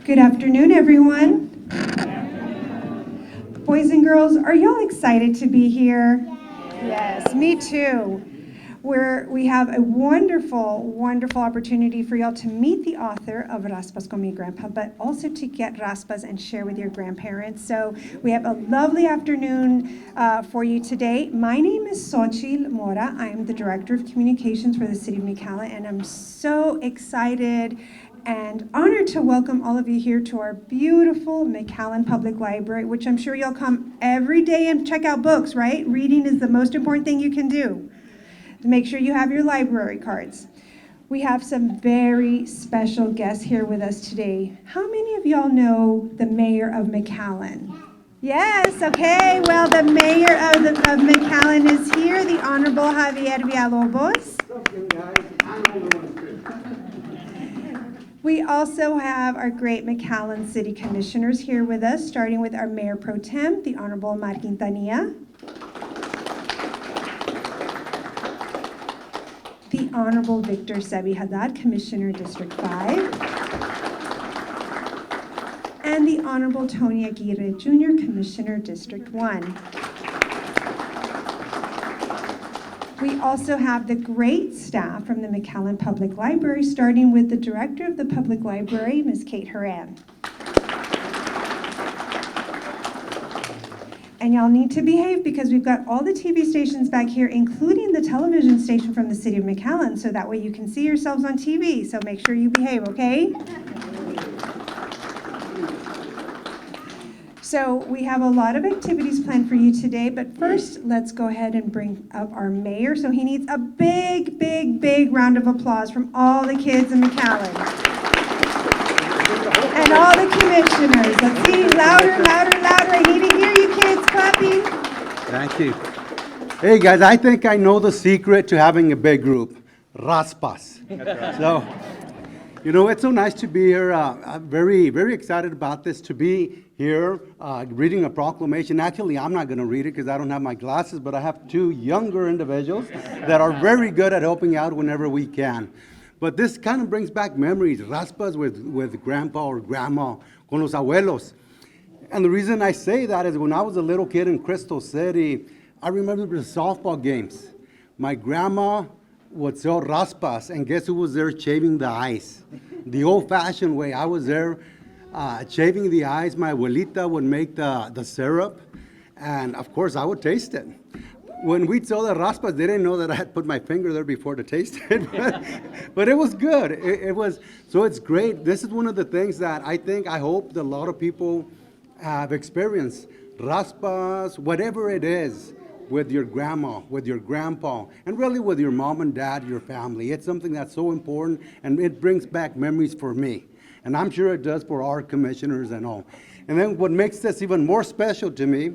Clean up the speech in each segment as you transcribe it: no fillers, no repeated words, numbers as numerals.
Good afternoon, everyone. Boys and girls, are y'all excited to be here? Yes, me too. We have a wonderful, wonderful opportunity for y'all to meet the author of Raspas Con Mi Grandpa, but also to get raspas and share with your grandparents. So we have a lovely afternoon for you today. My name is Xochitl Mora. I am the Director of Communications for the City of McAllen, and I'm so excited and honored to welcome all of you here to our beautiful McAllen Public Library, which I'm sure you'll come every day and check out books, right? Reading is the most important thing you can do. Make sure you have your library cards. We have some very special guests here with us today. How many of y'all know the mayor of McAllen? Yes, okay, well, the mayor of McAllen is here, the Honorable Javier Villalobos. We also have our great McAllen City Commissioners here with us, starting with our Mayor Pro Tem, the Honorable Mar Quintanilla. The Honorable Victor Sebi Haddad, Commissioner, District 5. And the Honorable Tony Aguirre Jr., Commissioner, District 1. We also have the great staff from the McAllen Public Library, starting with the Director of the Public Library, Ms. Kate Horan. And y'all need to behave because we've got all the TV stations back here, including the television station from the City of McAllen, so that way you can see yourselves on TV. So make sure you behave, okay? So we have a lot of activities planned for you today, but first, let's go ahead and bring up our mayor. So he needs a big, big, big round of applause from all the kids in McAllen. And all the commissioners. Let's see, louder, louder, louder. I need to hear you kids clapping. Thank you. Hey guys, I think I know the secret to having a big group. Raspas. So, you know, it's so nice to be here. I'm very, very excited about this, to be here reading a proclamation. Actually, I'm not going to read it because I don't have my glasses, but I have two younger individuals that are very good at helping out whenever we can. But this kind of brings back memories, raspas with grandpa or grandma, con los abuelos. And the reason I say that is when I was a little kid in Crystal City, I remember the softball games. My grandma would sell raspas, and guess who was there shaving the ice? The old-fashioned way. I was there shaving the ice. My abuelita would make the syrup, and of course I would taste it. When we saw the raspas, they didn't know that I had put my finger there before to taste it, but it was good. It was, so it's great. This is one of the things that I hope that a lot of people have experienced. Raspas, whatever it is, with your grandma, with your grandpa, and really with your mom and dad, your family. It's something that's so important, and it brings back memories for me. And I'm sure it does for our commissioners and all. And then what makes this even more special to me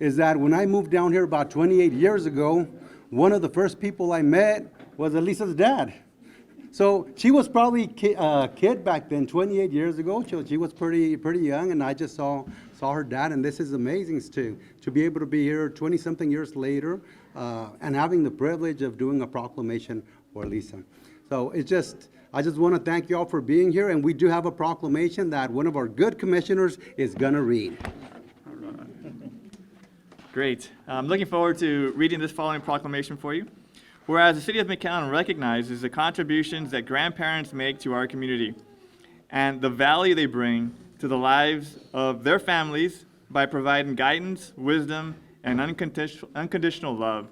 is that when I moved down here about 28 years ago, one of the first people I met was Eliza's dad. So she was probably a kid back then, 28 years ago. She was pretty young, and I just saw her dad, and this is amazing to be able to be here 20-something years later and having the privilege of doing a proclamation for Eliza. So I just want to thank you all for being here, and we do have a proclamation that one of our good commissioners is going to read. Great. I'm looking forward to reading this following proclamation for you. Whereas the City of McAllen recognizes the contributions that grandparents make to our community and the value they bring to the lives of their families by providing guidance, wisdom, and unconditional love.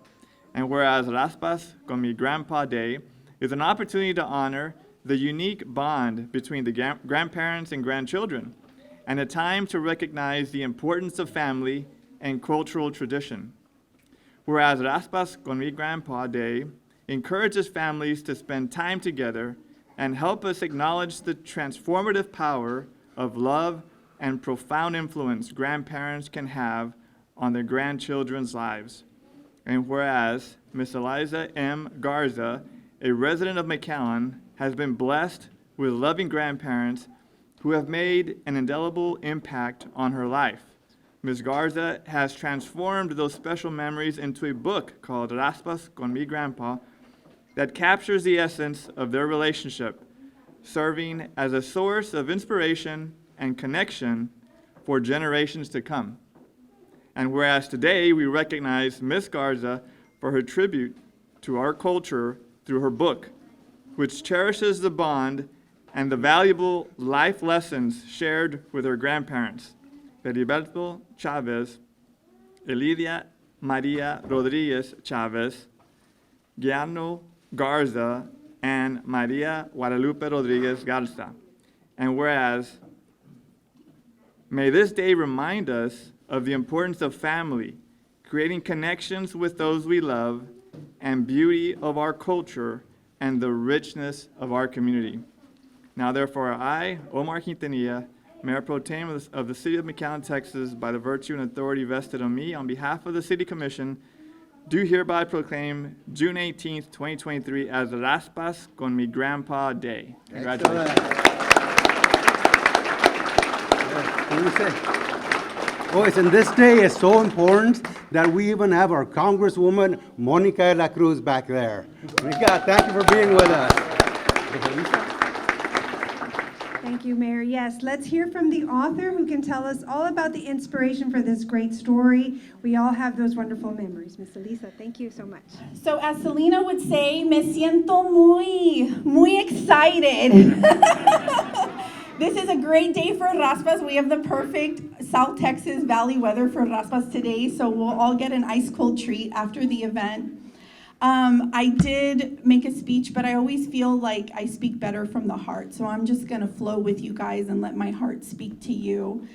And whereas Raspas Con Mi Grandpa Day is an opportunity to honor the unique bond between the grandparents and grandchildren, and a time to recognize the importance of family and cultural tradition. Whereas Raspas Con Mi Grandpa Day encourages families to spend time together and help us acknowledge the transformative power of love and profound influence grandparents can have on their grandchildren's lives. And whereas Miss Eliza M. Garza, a resident of McAllen, has been blessed with loving grandparents who have made an indelible impact on her life. Ms. Garza has transformed those special memories into a book called Raspas Con Mi Grandpa that captures the essence of their relationship, serving as a source of inspiration and connection for generations to come. And whereas today we recognize Miss Garza for her tribute to our culture through her book, which cherishes the bond and the valuable life lessons shared with her grandparents, Feliberto Chavez, Eliza Maria Rodriguez Chavez, Giano Garza, and Maria Guadalupe Rodriguez Garza. And whereas, may this day remind us of the importance of family, creating connections with those we love, and beauty of our culture and the richness of our community. Now therefore I, Omar Quintanilla, Mayor Pro Tem of the City of McAllen, Texas, by the virtue and authority vested on me on behalf of the City Commission, do hereby proclaim June 18th, 2023 as Raspas Con Mi Grandpa Day. Congratulations. What do you say? Boys, and this day is so important that we even have our Congresswoman, Monica de la Cruz, back there. Monica, thank you for being with us. Thank you, Mayor. Yes, let's hear from the author who can tell us all about the inspiration for this great story. We all have those wonderful memories. Miss Eliza, thank you so much. So as Selena would say, me siento muy excited. This is a great day for Raspas. We have the perfect South Texas Valley weather for Raspas today, so we'll all get an ice cold treat after the event. I did make a speech, but I always feel like I speak better from the heart, so I'm just gonna flow with you guys and let my heart speak to you.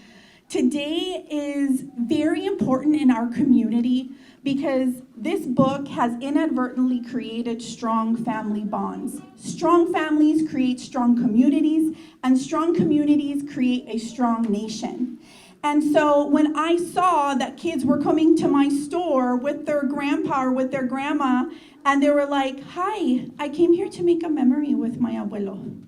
Today is very important in our community because this book has inadvertently created strong family bonds. Strong families create strong communities, and strong communities create a strong nation. And so when I saw that kids were coming to my store with their grandpa or with their grandma, and they were like, "Hi, I came here to make a memory with my abuelo."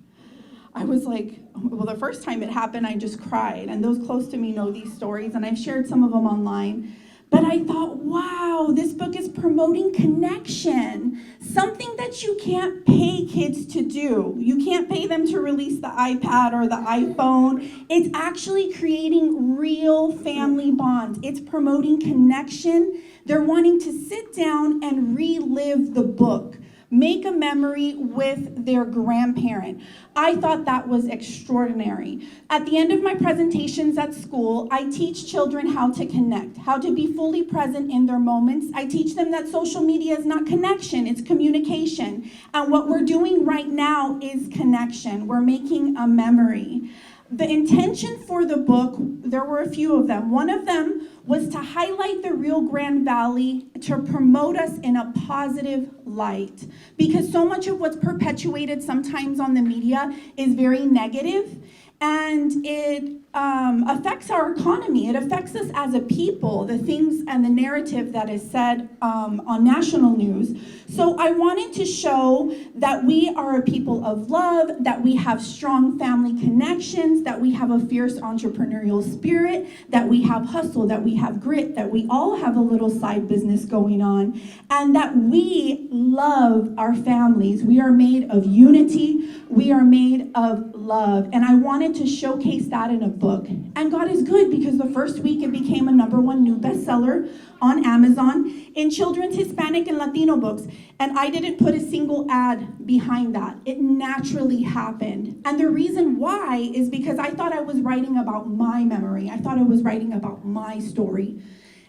I was like, well, the first time it happened, I just cried. And those close to me know these stories, and I've shared some of them online. But I thought, wow, this book is promoting connection, something that you can't pay kids to do. You can't pay them to release the iPad or the iPhone. It's actually creating real family bonds. It's promoting connection. They're wanting to sit down and relive the book, make a memory with their grandparent. I thought that was extraordinary. At the end of my presentations at school, I teach children how to connect, how to be fully present in their moments. I teach them that social media is not connection, it's communication. And what we're doing right now is connection. We're making a memory. The intention for the book, there were a few of them. One of them was to highlight the Rio Grande Valley, to promote us in a positive light. Because so much of what's perpetuated sometimes on the media is very negative, and it affects our economy. It affects us as a people, the things and the narrative that is said on national news. So I wanted to show that we are a people of love, that we have strong family connections, that we have a fierce entrepreneurial spirit, that we have hustle, that we have grit, that we all have a little side business going on, and that we love our families. We are made of unity. We are made of love. And I wanted to showcase that in a book. And God is good, because the first week it became a #1 new bestseller on Amazon in children's Hispanic and Latino books. And I didn't put a single ad behind that. It naturally happened. And the reason why is because I thought I was writing about my memory. I thought I was writing about my story.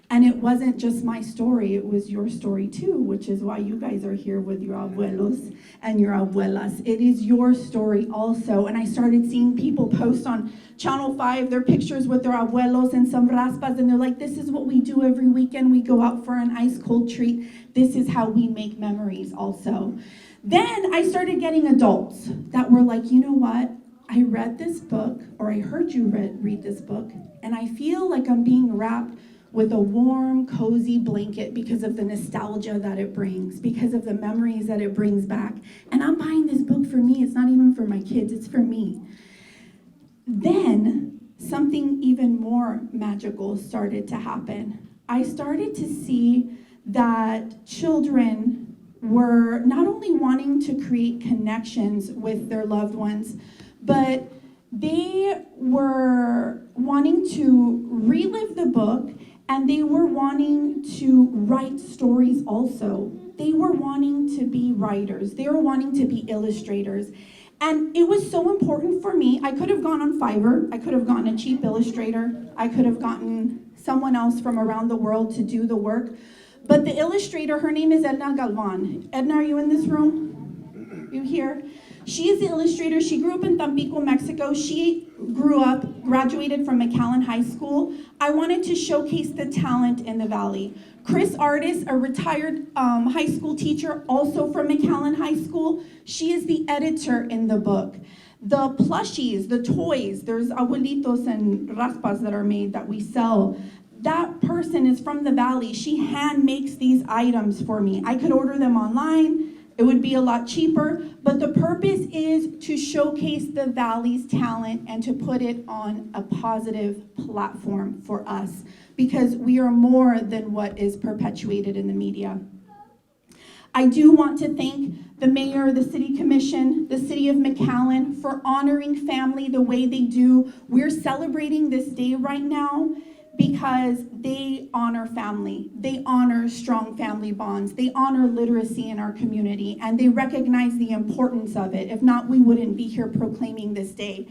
And it wasn't just my story, it was your story too, which is why you guys are here with your abuelos and your abuelas. It is your story also. And I started seeing people post on Channel 5 their pictures with their abuelos and some raspas, and they're like, this is what we do every weekend. We go out for an ice cold treat. This is how we make memories also. Then I started getting adults that were like, you know what? I read this book, or I heard you read this book, and I feel like I'm being wrapped with a warm, cozy blanket because of the nostalgia that it brings, because of the memories that it brings back. And I'm buying this book for me. It's not even for my kids, it's for me. Then something even more magical started to happen. I started to see that children were not only wanting to create connections with their loved ones, but they were wanting to relive the book, and they were wanting to write stories also. They were wanting to be writers. They were wanting to be illustrators. And it was so important for me. I could have gone on Fiverr. I could have gotten a cheap illustrator. I could have gotten someone else from around the world to do the work. But the illustrator, her name is Edna Galvan. Edna, are you in this room? You here? She is the illustrator. She grew up in Tampico, Mexico. She grew up, graduated from McAllen High School. I wanted to showcase the talent in the Valley. Chris Artis, a retired high school teacher, also from McAllen High School. She is the editor in the book. The plushies, the toys, there's abuelitos and raspas that are made that we sell. That person is from the Valley. She hand makes these items for me. I could order them online. It would be a lot cheaper, but the purpose is to showcase the Valley's talent and to put it on a positive platform for us, because we are more than what is perpetuated in the media. I do want to thank the mayor, the city commission, the city of McAllen for honoring family the way they do. We're celebrating this day right now because they honor family. They honor strong family bonds. They honor literacy in our community, and they recognize the importance of it. If not, we wouldn't be here proclaiming this day.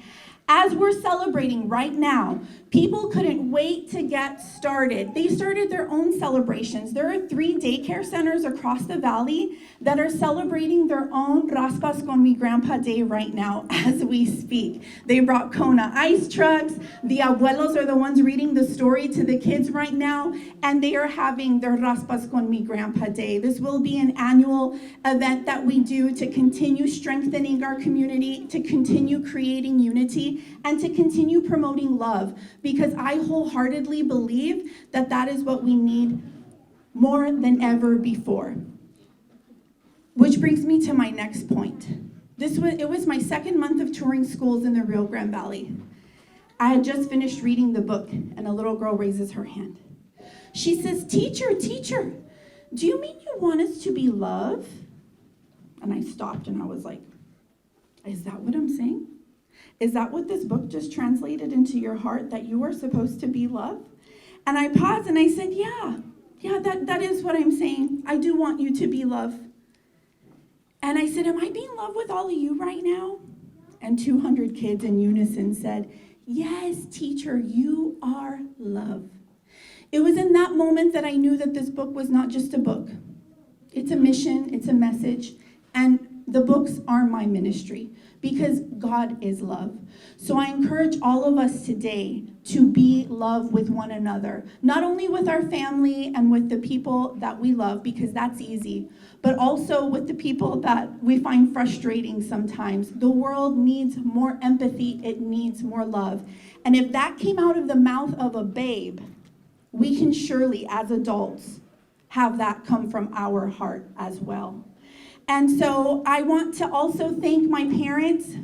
As we're celebrating right now, people couldn't wait to get started. They started their own celebrations. There are 3 daycare centers across the Valley that are celebrating their own Raspas Con Mi Grandpa Day right now as we speak. They brought Kona ice trucks. The abuelos are the ones reading the story to the kids right now, and they are having their Raspas Con Mi Grandpa Day. This will be an annual event that we do to continue strengthening our community, to continue creating unity, and to continue promoting love, because I wholeheartedly believe that that is what we need more than ever before. Which brings me to my next point. It was my 2nd month of touring schools in the Rio Grande Valley. I had just finished reading the book, and a little girl raises her hand. She says, teacher, do you mean you want us to be love? And I stopped and I was like, is that what I'm saying? Is that what this book just translated into your heart, that you are supposed to be love? And I paused and I said, yeah, that is what I'm saying. I do want you to be love. And I said, am I being love with all of you right now? And 200 kids in unison said, yes, teacher, you are love. It was in that moment that I knew that this book was not just a book. It's a mission, it's a message, and the books are my ministry, because God is love. So I encourage all of us today to be love with one another, not only with our family and with the people that we love, because that's easy, but also with the people that we find frustrating sometimes. The world needs more empathy, it needs more love. And if that came out of the mouth of a babe, we can surely, as adults, have that come from our heart as well. And so I want to also thank my parents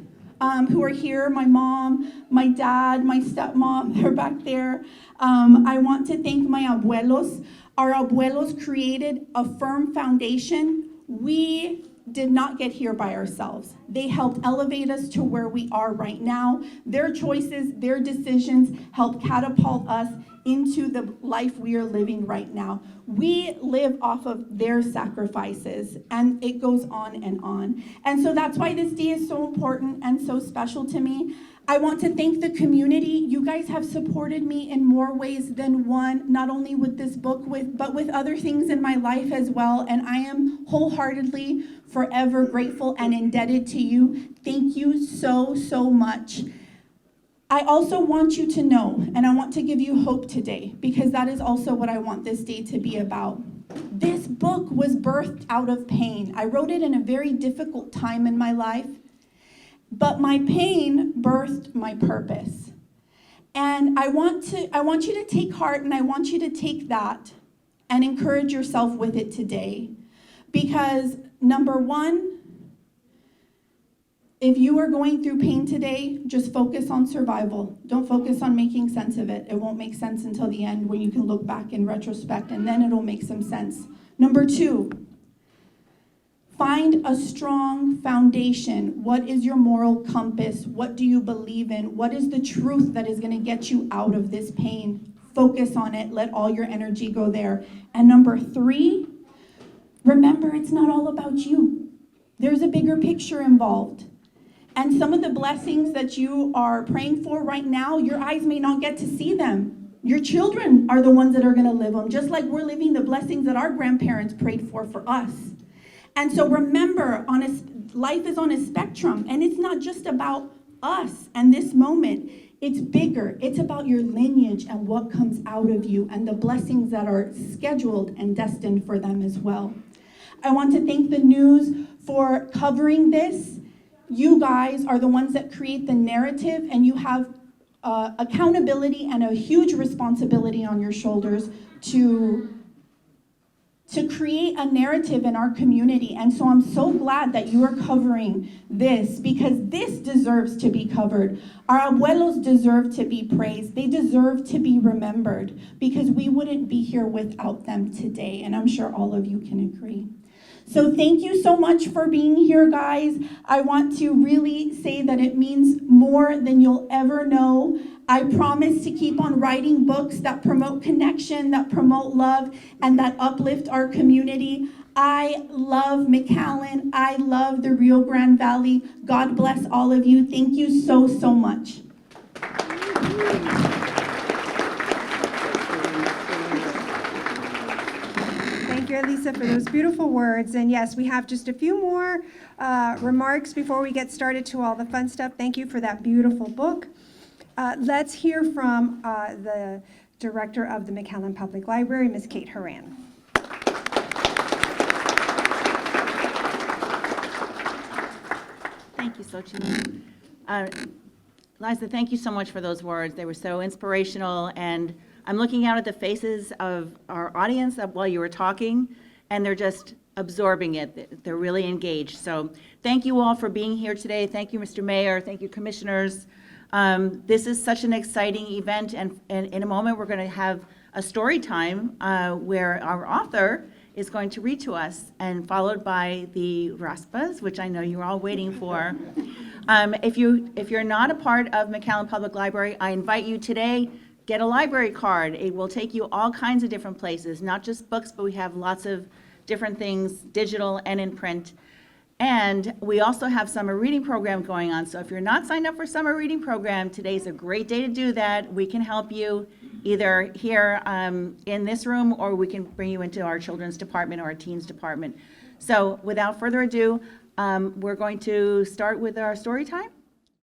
who are here, my mom, my dad, my stepmom, they're back there. I want to thank my abuelos. Our abuelos created a firm foundation. We did not get here by ourselves. They helped elevate us to where we are right now. Their choices, their decisions helped catapult us into the life we are living right now. We live off of their sacrifices, and it goes on and on. And so that's why this day is so important and so special to me. I want to thank the community. You guys have supported me in more ways than one, not only with this book, but with other things in my life as well. And I am wholeheartedly forever grateful and indebted to you. Thank you so, so much. I also want you to know, and I want to give you hope today, because that is also what I want this day to be about. This book was birthed out of pain. I wrote it in a very difficult time in my life, but my pain birthed my purpose. And I want you to take heart, and I want you to take that and encourage yourself with it today. Because number one, if you are going through pain today, just focus on survival. Don't focus on making sense of it. It won't make sense until the end, when you can look back in retrospect, and then it'll make some sense. Number two, Find a strong foundation. What is your moral compass? What do you believe in? What is the truth that is going to get you out of this pain? Focus on it. Let all your energy go there. And number 3, remember, it's not all about you. There's a bigger picture involved. And some of the blessings that you are praying for right now, your eyes may not get to see them. Your children are the ones that are going to live them, just like we're living the blessings that our grandparents prayed for us. And so remember, life is on a spectrum, and it's not just about us and this moment. It's bigger. It's about your lineage and what comes out of you and the blessings that are scheduled and destined for them as well. I want to thank the news for covering this. You guys are the ones that create the narrative, and you have accountability and a huge responsibility on your shoulders to create a narrative in our community. And so I'm so glad that you are covering this, because this deserves to be covered. Our abuelos deserve to be praised. They deserve to be remembered, because we wouldn't be here without them today. And I'm sure all of you can agree. So thank you so much for being here, guys. I want to really say that it means more than you'll ever know. I promise to keep on writing books that promote connection, that promote love, and that uplift our community. I love McAllen. I love the Rio Grande Valley. God bless all of you. Thank you so, so much. Thank you, Elisa, for those beautiful words. And yes, we have just a few more remarks before we get started to all the fun stuff. Thank you for that beautiful book. Let's hear from the director of the McAllen Public Library, Ms. Kate Horan. Thank you, Xochitl. Liza, thank you so much for those words. They were so inspirational, and I'm looking out at the faces of our audience while you were talking, and they're just absorbing it. They're really engaged. So thank you all for being here today. Thank you, Mr. Mayor. Thank you, commissioners. This is such an exciting event, and in a moment we're going to have a story time where our author is going to read to us, and followed by the Raspas, which I know you're all waiting for. If you're not a part of McAllen Public Library, I invite you today, get a library card. It will take you all kinds of different places, not just books, but we have lots of different things, digital and in print. And we also have summer reading program going on. So if you're not signed up for summer reading program, today's a great day to do that. We can help you either here in this room, or we can bring you into our children's department or our teens department. So without further ado, we're going to start with our story time.